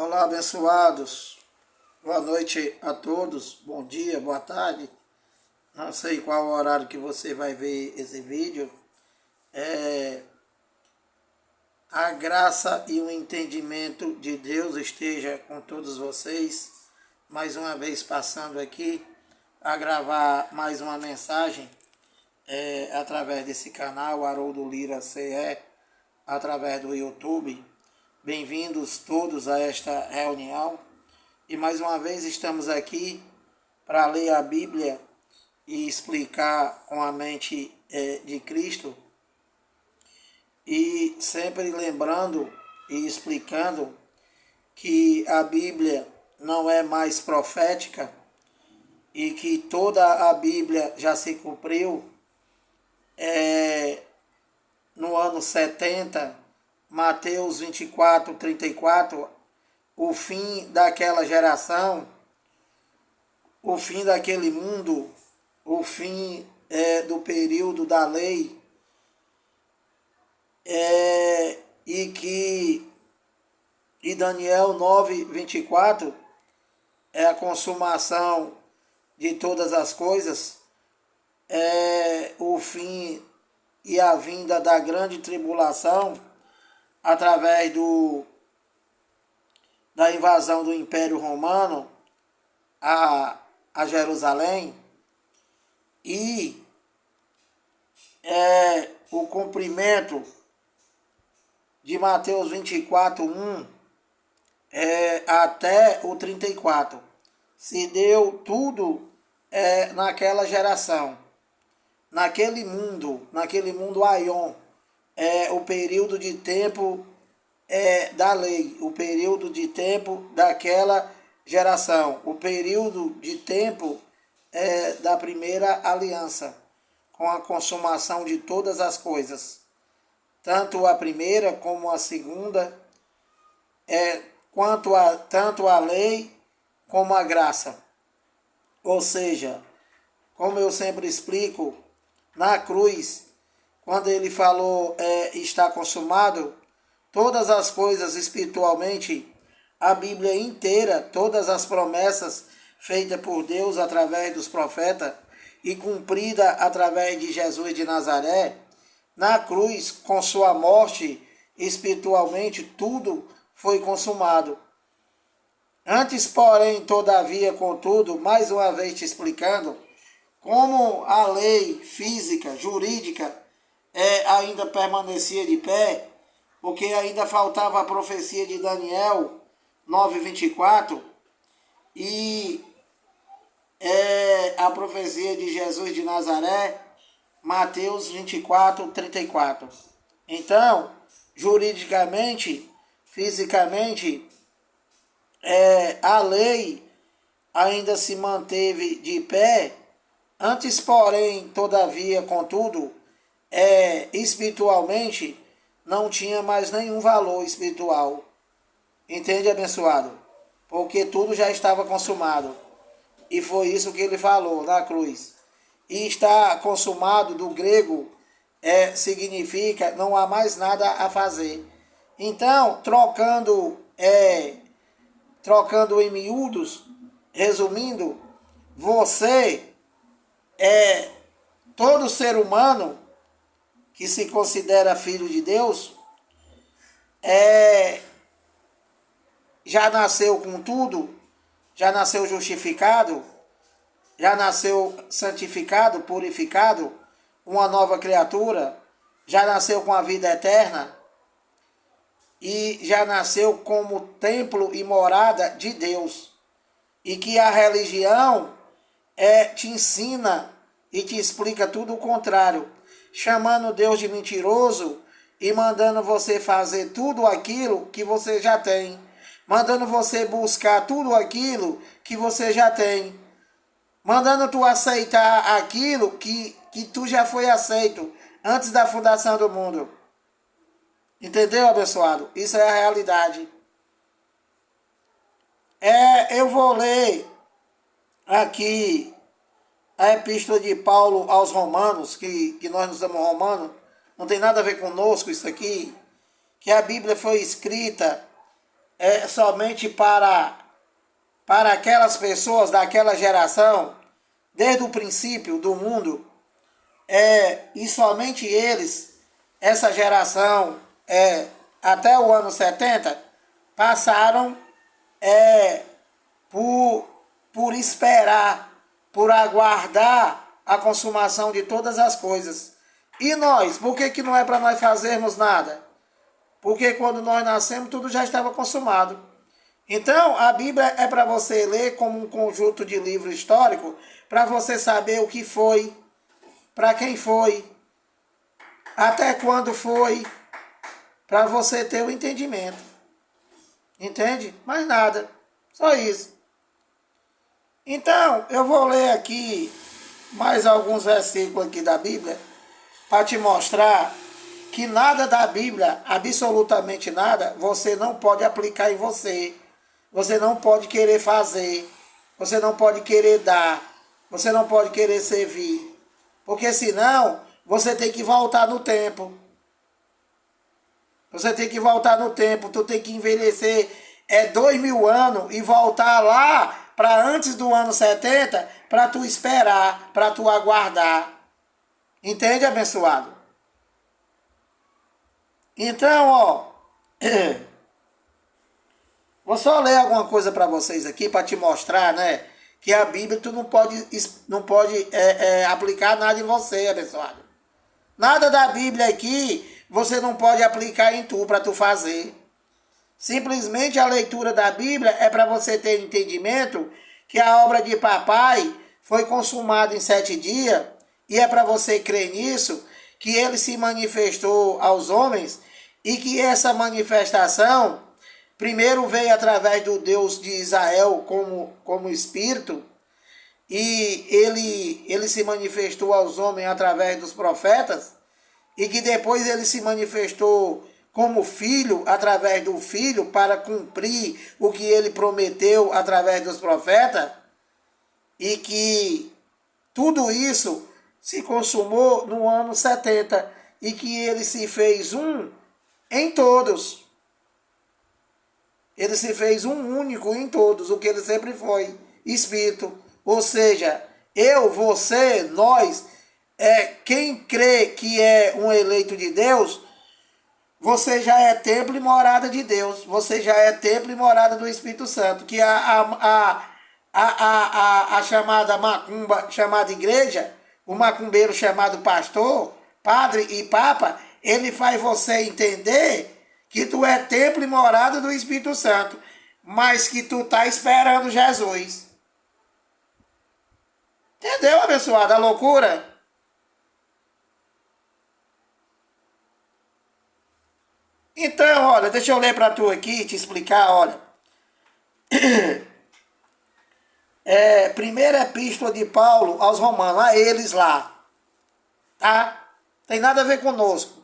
Olá, abençoados. Boa noite a todos. Bom dia, boa tarde. Não sei qual o horário que você vai ver esse vídeo. A graça e o entendimento de Deus esteja com todos vocês. Mais uma vez passando aqui a gravar mais uma mensagem através desse canal, Haroldo Lira CE, através do YouTube. Bem-vindos todos a esta reunião. E mais uma vez estamos aqui para ler a Bíblia e explicar com a mente de Cristo. E sempre lembrando e explicando que a Bíblia não é mais profética e que toda a Bíblia já se cumpriu no ano 70, Mateus 24, 34, o fim daquela geração, o fim daquele mundo, o fim do período da lei, e Daniel 9, 24 é a consumação de todas as coisas, o fim e a vinda da grande tribulação através da invasão do Império Romano a Jerusalém, e o cumprimento de Mateus 24, 1 até o 34. Se deu tudo naquela geração, naquele mundo aion, o período de tempo da lei, o período de tempo daquela geração, o período de tempo da primeira aliança, com a consumação de todas as coisas, tanto a primeira como a segunda, tanto a lei como a graça. Ou seja, como eu sempre explico, na cruz, quando ele falou está consumado, todas as coisas espiritualmente, a Bíblia inteira, todas as promessas feitas por Deus através dos profetas e cumprida através de Jesus de Nazaré, na cruz, com sua morte, espiritualmente, tudo foi consumado. Antes, porém, todavia, contudo, mais uma vez te explicando, como a lei física, jurídica, ainda permanecia de pé, porque ainda faltava a profecia de Daniel 9:24 e a profecia de Jesus de Nazaré, Mateus 24, 34. Então, juridicamente, fisicamente, a lei ainda se manteve de pé. Antes, porém, todavia, contudo, espiritualmente, não tinha mais nenhum valor espiritual. Entende, abençoado? Porque tudo já estava consumado. E foi isso que ele falou na cruz. E está consumado, do grego, significa não há mais nada a fazer. Então, trocando em miúdos, resumindo, você todo ser humano que se considera filho de Deus já nasceu com tudo, já nasceu justificado, já nasceu santificado, purificado, uma nova criatura, já nasceu com a vida eterna e já nasceu como templo e morada de Deus. E que a religião te ensina e te explica tudo o contrário, chamando Deus de mentiroso e mandando você fazer tudo aquilo que você já tem, mandando você buscar tudo aquilo que você já tem, mandando tu aceitar aquilo que tu já foi aceito antes da fundação do mundo. Entendeu, abençoado? Isso é a realidade. Eu vou ler aqui a epístola de Paulo aos Romanos, que nós nos chamamos romanos, não tem nada a ver conosco isso aqui, que a Bíblia foi escrita somente para aquelas pessoas daquela geração, desde o princípio do mundo, e somente eles, essa geração, até o ano 70, passaram por esperar, por aguardar a consumação de todas as coisas. E nós, por que não é para nós fazermos nada? Porque quando nós nascemos, tudo já estava consumado. Então, a Bíblia é para você ler como um conjunto de livro histórico, para você saber o que foi, para quem foi, até quando foi, para você ter o entendimento. Entende? Mais nada. Só isso. Então, eu vou ler aqui mais alguns versículos aqui da Bíblia, para te mostrar que nada da Bíblia, absolutamente nada, você não pode aplicar em você. Você não pode querer fazer. Você não pode querer dar. Você não pode querer servir. Porque senão, você tem que voltar no tempo. Você tem que voltar no tempo. Tu tem que envelhecer 2000 anos e voltar lá para antes do ano 70 para tu esperar, para tu aguardar. Entende, abençoado? Então, ó, vou só ler alguma coisa para vocês aqui para te mostrar, né, que a Bíblia tu não pode aplicar nada em você, abençoado. Nada da Bíblia aqui você não pode aplicar em tu para tu fazer. Simplesmente a leitura da Bíblia é para você ter entendimento que a obra de papai foi consumada em 7 dias e é para você crer nisso, que ele se manifestou aos homens e que essa manifestação primeiro veio através do Deus de Israel como Espírito e ele se manifestou aos homens através dos profetas e que depois ele se manifestou como filho através do filho para cumprir o que ele prometeu através dos profetas e que tudo isso se consumou no ano 70 e que ele se fez um em todos. Ele se fez um único em todos, o que ele sempre foi, Espírito. Ou seja, eu, você, nós, quem crê que é um eleito de Deus, você já é templo e morada de Deus. Você já é templo e morada do Espírito Santo. Que a chamada macumba, chamada igreja, o macumbeiro chamado pastor, padre e papa, ele faz você entender que tu é templo e morada do Espírito Santo, mas que tu tá esperando Jesus. Entendeu, abençoado? A loucura? Então, olha, deixa eu ler para tu aqui, te explicar, olha. Primeira epístola de Paulo aos Romanos, a eles lá. Tá? Tem nada a ver conosco.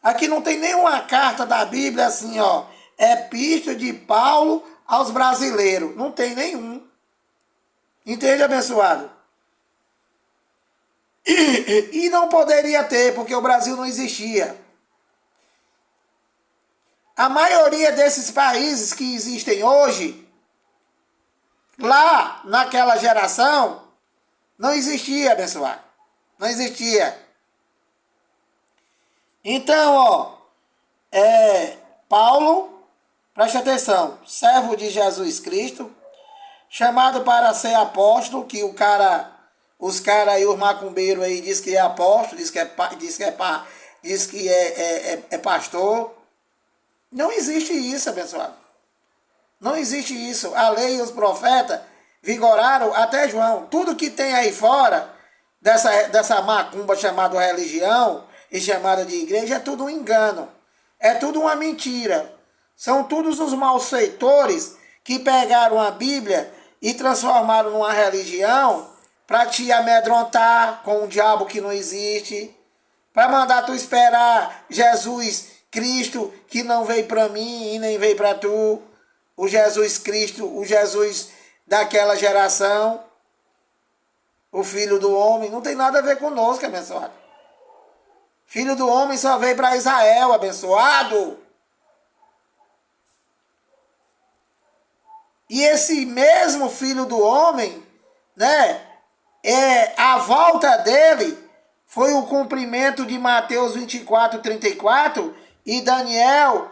Aqui não tem nenhuma carta da Bíblia assim, ó. Epístola de Paulo aos brasileiros. Não tem nenhum. Entende, abençoado? E não poderia ter, porque o Brasil não existia. A maioria desses países que existem hoje, lá naquela geração, não existia, abençoado. Não existia. Então, ó, Paulo, preste atenção, servo de Jesus Cristo, chamado para ser apóstolo, que os caras aí, os macumbeiros aí, diz que é apóstolo, diz que é pastor. Não existe isso, abençoado. Não existe isso. A lei e os profetas vigoraram até João. Tudo que tem aí fora dessa macumba chamada religião e chamada de igreja é tudo um engano. É tudo uma mentira. São todos os malfeitores que pegaram a Bíblia e transformaram numa religião para te amedrontar com um diabo que não existe, para mandar tu esperar Jesus Cristo, que não veio para mim e nem veio para tu. O Jesus Cristo, o Jesus daquela geração, o Filho do Homem, não tem nada a ver conosco, abençoado. Filho do Homem só veio para Israel, abençoado. E esse mesmo Filho do Homem, né, a volta dele foi o cumprimento de Mateus 24:34 e Daniel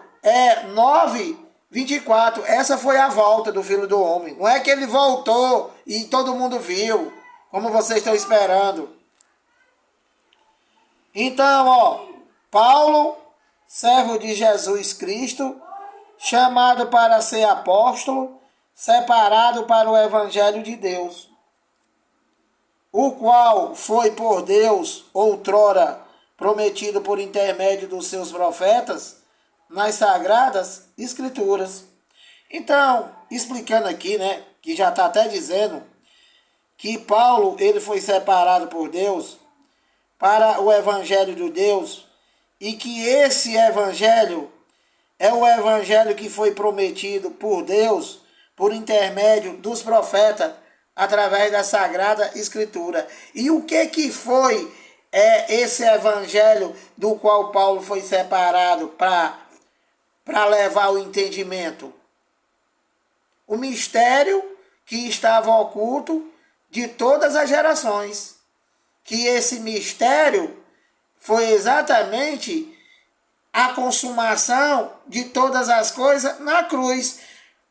9:24. Essa foi a volta do Filho do Homem. Não é que ele voltou e todo mundo viu, como vocês estão esperando. Então, Paulo, servo de Jesus Cristo, chamado para ser apóstolo, separado para o Evangelho de Deus, o qual foi por Deus outrora prometido por intermédio dos seus profetas nas sagradas escrituras. Então, explicando aqui, né, que já está até dizendo que Paulo, ele foi separado por Deus para o Evangelho de Deus, e que esse Evangelho é o Evangelho que foi prometido por Deus por intermédio dos profetas através da Sagrada Escritura. E o que foi esse Evangelho do qual Paulo foi separado para levar o entendimento? O mistério que estava oculto de todas as gerações. Que esse mistério foi exatamente a consumação de todas as coisas na cruz.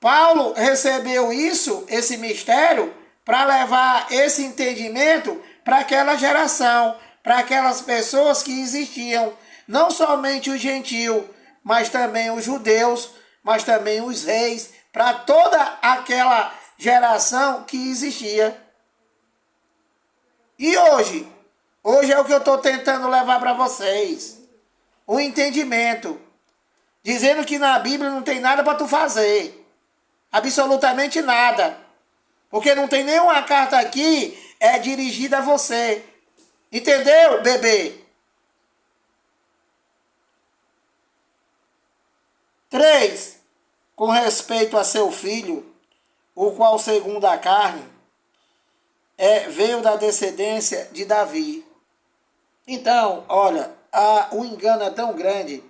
Paulo recebeu esse mistério, para levar esse entendimento para aquela geração, para aquelas pessoas que existiam, não somente os gentios, mas também os judeus, mas também os reis, para toda aquela geração que existia. E hoje é o que eu estou tentando levar para vocês, o entendimento, dizendo que na Bíblia não tem nada para tu fazer, absolutamente nada, porque não tem nenhuma carta aqui dirigida a você, entendeu, bebê? 3. Com respeito a seu filho, o qual segundo a carne veio da descendência de Davi. Então, olha, o engano é tão grande,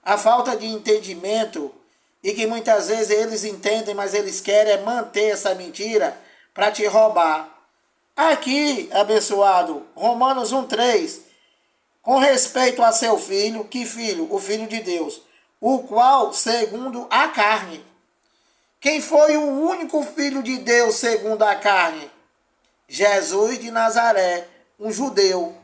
a falta de entendimento, e que muitas vezes eles entendem, mas eles querem manter essa mentira para te roubar. Aqui, abençoado, Romanos 1:3, com respeito a seu filho, que filho? O Filho de Deus, o qual segundo a carne. Quem foi o único Filho de Deus segundo a carne? Jesus de Nazaré, um judeu,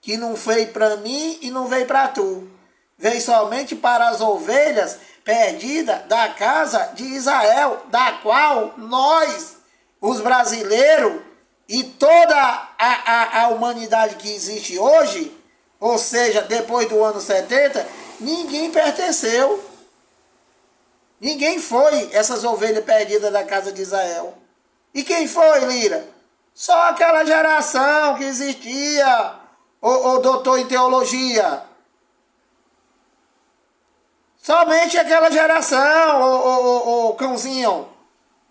que não veio para mim e não veio para tu. Veio somente para as ovelhas perdidas da casa de Israel, da qual nós, os brasileiros e toda a humanidade que existe hoje, ou seja, depois do ano 70, ninguém pertenceu. Ninguém foi essas ovelhas perdidas da casa de Israel. E quem foi, Lira? Só aquela geração que existia, o doutor em teologia. Somente aquela geração, o cãozinho.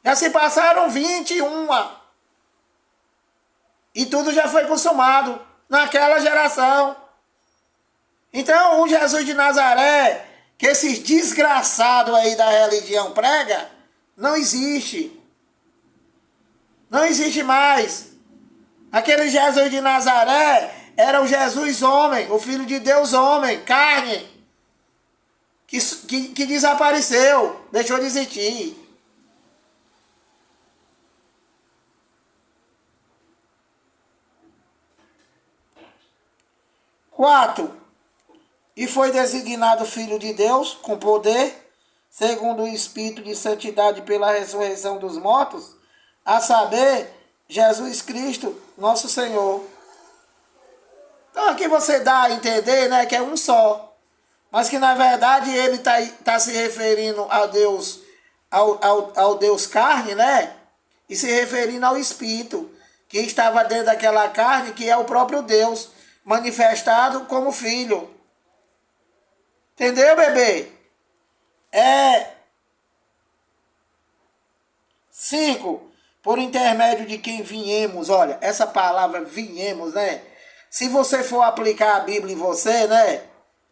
Já se passaram 21. E tudo já foi consumado naquela geração. Então, o Jesus de Nazaré, que esses desgraçados aí da religião prega, não existe. Não existe mais. Aquele Jesus de Nazaré era o Jesus homem, o Filho de Deus homem, carne, que desapareceu, deixou de existir. Quatro, e foi designado Filho de Deus com poder, segundo o Espírito de santidade pela ressurreição dos mortos, a saber, Jesus Cristo, nosso Senhor. Então aqui você dá a entender, né, que é um só. Mas que na verdade ele tá se referindo ao Deus, ao Deus carne, né? E se referindo ao Espírito, que estava dentro daquela carne, que é o próprio Deus, manifestado como Filho. Entendeu, bebê? 5. Por intermédio de quem viemos, olha, essa palavra viemos, né? Se você for aplicar a Bíblia em você, né?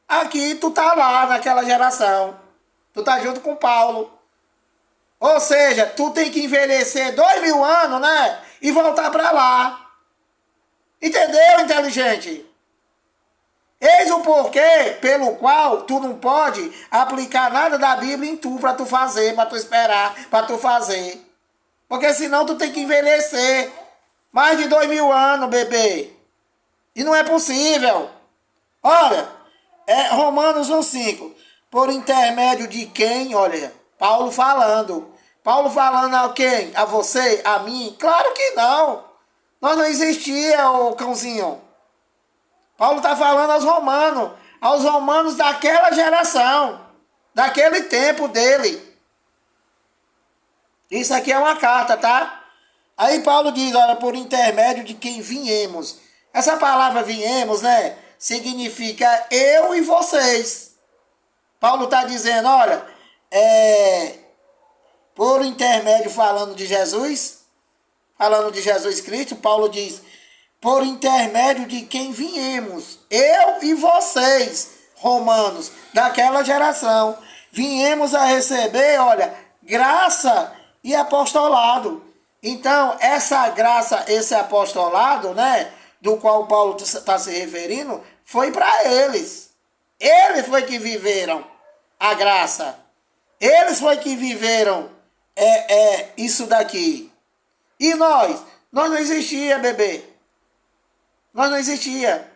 Aqui tu tá lá naquela geração. Tu tá junto com Paulo. Ou seja, tu tem que envelhecer 2000 anos, né? E voltar para lá. Entendeu, inteligente? Eis o porquê pelo qual tu não pode aplicar nada da Bíblia em tu, para tu fazer, para tu esperar, para tu fazer. Porque senão tu tem que envelhecer mais de 2000 anos, bebê. E não é possível. Olha, Romanos 1,5. Por intermédio de quem? Olha, Paulo falando. Paulo falando a quem? A você? A mim? Claro que não. Nós não existia, ô cãozinho. Paulo está falando aos romanos daquela geração, daquele tempo dele. Isso aqui é uma carta, tá? Aí Paulo diz, olha, por intermédio de quem viemos. Essa palavra viemos, né? Significa eu e vocês. Paulo está dizendo, olha, por intermédio falando de Jesus Cristo, Paulo diz, por intermédio de quem viemos, eu e vocês, romanos, daquela geração, viemos a receber, olha, graça e apostolado. Então, essa graça, esse apostolado, né, do qual Paulo está se referindo, foi para eles. Eles foi que viveram a graça. Eles foi que viveram isso daqui. E nós não existia, bebê. Nós não existia.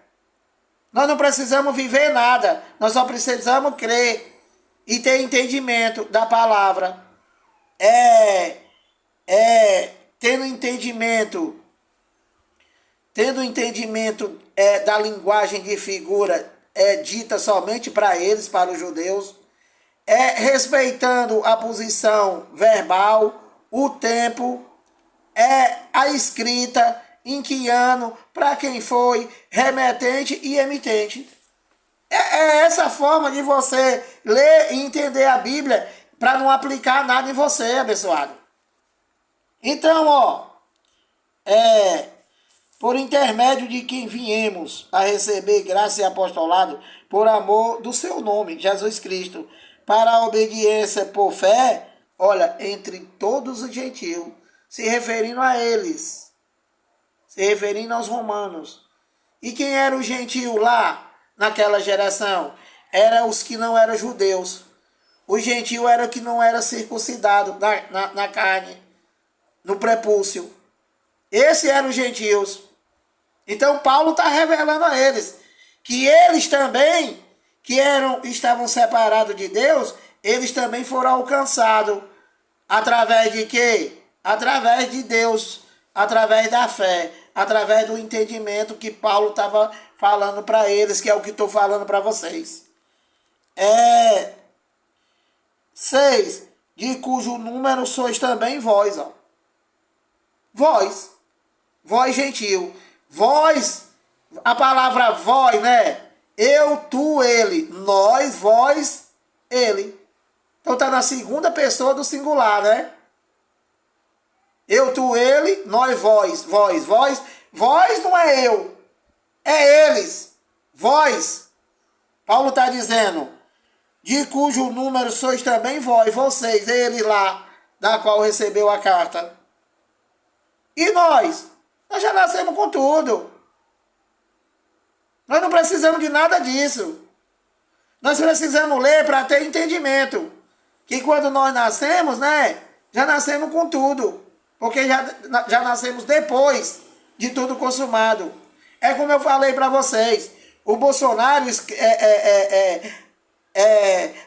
Nós não precisamos viver nada. Nós só precisamos crer e ter entendimento da palavra. Tendo entendimento da linguagem de figura dita somente para eles, para os judeus, respeitando a posição verbal, o tempo, a escrita, em que ano, para quem foi, remetente e emitente. É essa forma de você ler e entender a Bíblia para não aplicar nada em você, abençoado. Então, por intermédio de quem viemos a receber graça e apostolado por amor do seu nome, Jesus Cristo, para a obediência por fé, olha, entre todos os gentios, se referindo a eles, se referindo aos romanos. E quem era o gentio lá, naquela geração? Era os que não eram judeus. O gentio era o que não era circuncidado na carne, no prepúcio. Esse eram os gentios. Então Paulo está revelando a eles que eles também, que estavam separados de Deus, eles também foram alcançados. Através de quê? Através de Deus, através da fé, através do entendimento que Paulo estava falando para eles, que é o que estou falando para vocês. 6. De cujo número sois também vós. Vós gentil. Vós, a palavra vós, né? Eu, tu, ele. Nós, vós, ele. Então está na segunda pessoa do singular, né? Eu, tu, ele, nós, vós. Vós não é eu. É eles. Vós. Paulo está dizendo, de cujo número sois também vós, vocês, ele lá, da qual recebeu a carta. E nós já nascemos com tudo. Nós não precisamos de nada disso. Nós precisamos ler para ter entendimento. Que quando nós nascemos, né, já nascemos com tudo. Porque já nascemos depois de tudo consumado. É como eu falei para vocês. O Bolsonaro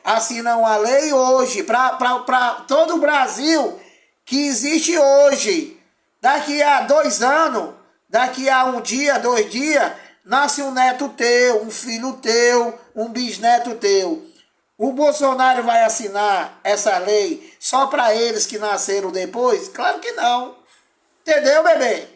assina uma lei hoje para todo o Brasil que existe hoje. Daqui a 2 anos, daqui a 1 dia, 2 dias, nasce um neto teu, um filho teu, um bisneto teu. O Bolsonaro vai assinar essa lei só para eles que nasceram depois? Claro que não. Entendeu, bebê?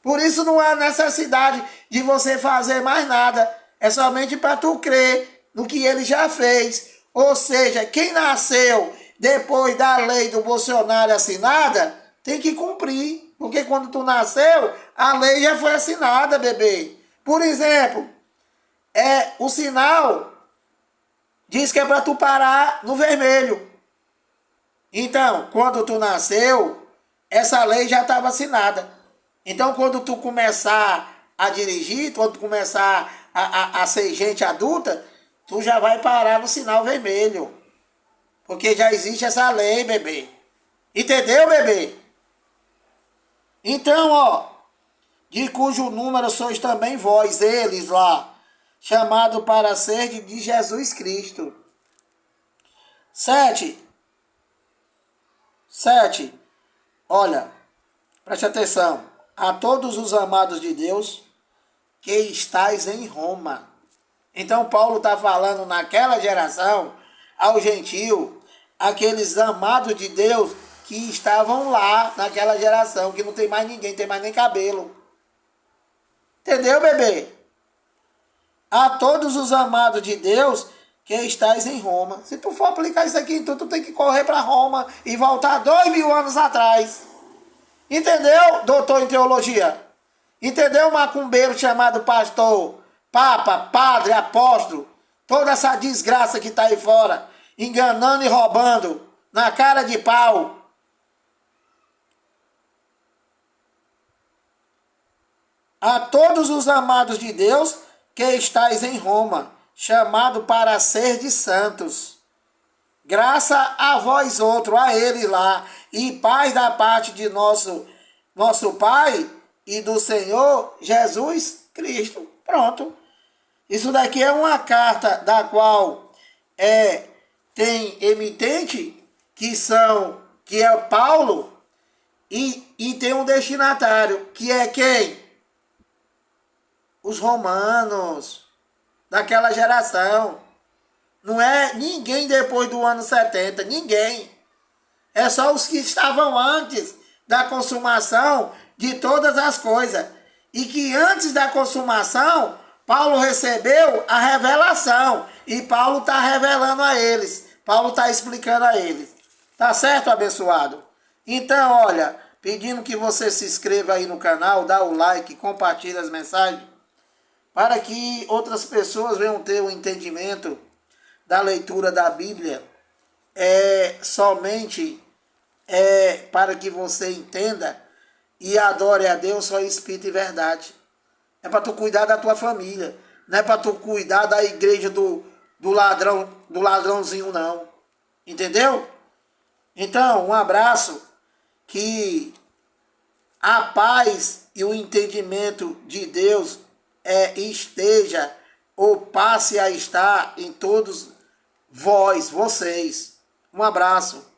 Por isso não há necessidade de você fazer mais nada. É somente para tu crer no que ele já fez. Ou seja, quem nasceu depois da lei do Bolsonaro assinada, tem que cumprir. Porque quando tu nasceu, a lei já foi assinada, bebê. Por exemplo, o sinal diz que é para tu parar no vermelho. Então, quando tu nasceu, essa lei já estava assinada. Então, quando tu começar a dirigir, quando tu começar a ser gente adulta, tu já vai parar no sinal vermelho. Porque já existe essa lei, bebê. Entendeu, bebê? Então, ó, de cujo número sois também vós, eles lá, chamado para ser de Jesus Cristo. 7. Olha, preste atenção. A todos os amados de Deus que estáis em Roma. Então Paulo está falando naquela geração, ao gentio, aqueles amados de Deus que estavam lá naquela geração, que não tem mais ninguém, tem mais nem cabelo. Entendeu, bebê? A todos os amados de Deus que estáis em Roma. Se tu for aplicar isso aqui, então tu tem que correr para Roma e voltar 2000 anos atrás. Entendeu, doutor em teologia? Entendeu, macumbeiro chamado pastor, papa, padre, apóstolo? Toda essa desgraça que está aí fora, enganando e roubando, na cara de pau. A todos os amados de Deus que estáis em Roma, chamado para ser de santos. Graça a vós outro, a ele lá, e paz da parte de nosso Pai e do Senhor Jesus Cristo. Pronto. Isso daqui é uma carta da qual tem emitente, que é Paulo, e tem um destinatário, que é quem? Os romanos, daquela geração. Não é ninguém depois do ano 70, ninguém. É só os que estavam antes da consumação de todas as coisas. E que antes da consumação, Paulo recebeu a revelação. E Paulo está revelando a eles. Paulo está explicando a eles. Tá certo, abençoado? Então, olha, pedindo que você se inscreva aí no canal, dá o like, compartilhe as mensagens, para que outras pessoas venham ter o entendimento da leitura da Bíblia. Somente para que você entenda e adore a Deus só em espírito e verdade. É para tu cuidar da tua família, não é para tu cuidar da igreja do ladrãozinho, não. Entendeu? Então, um abraço, que a paz e o entendimento de Deus esteja ou passe a estar em todos vocês. Um abraço.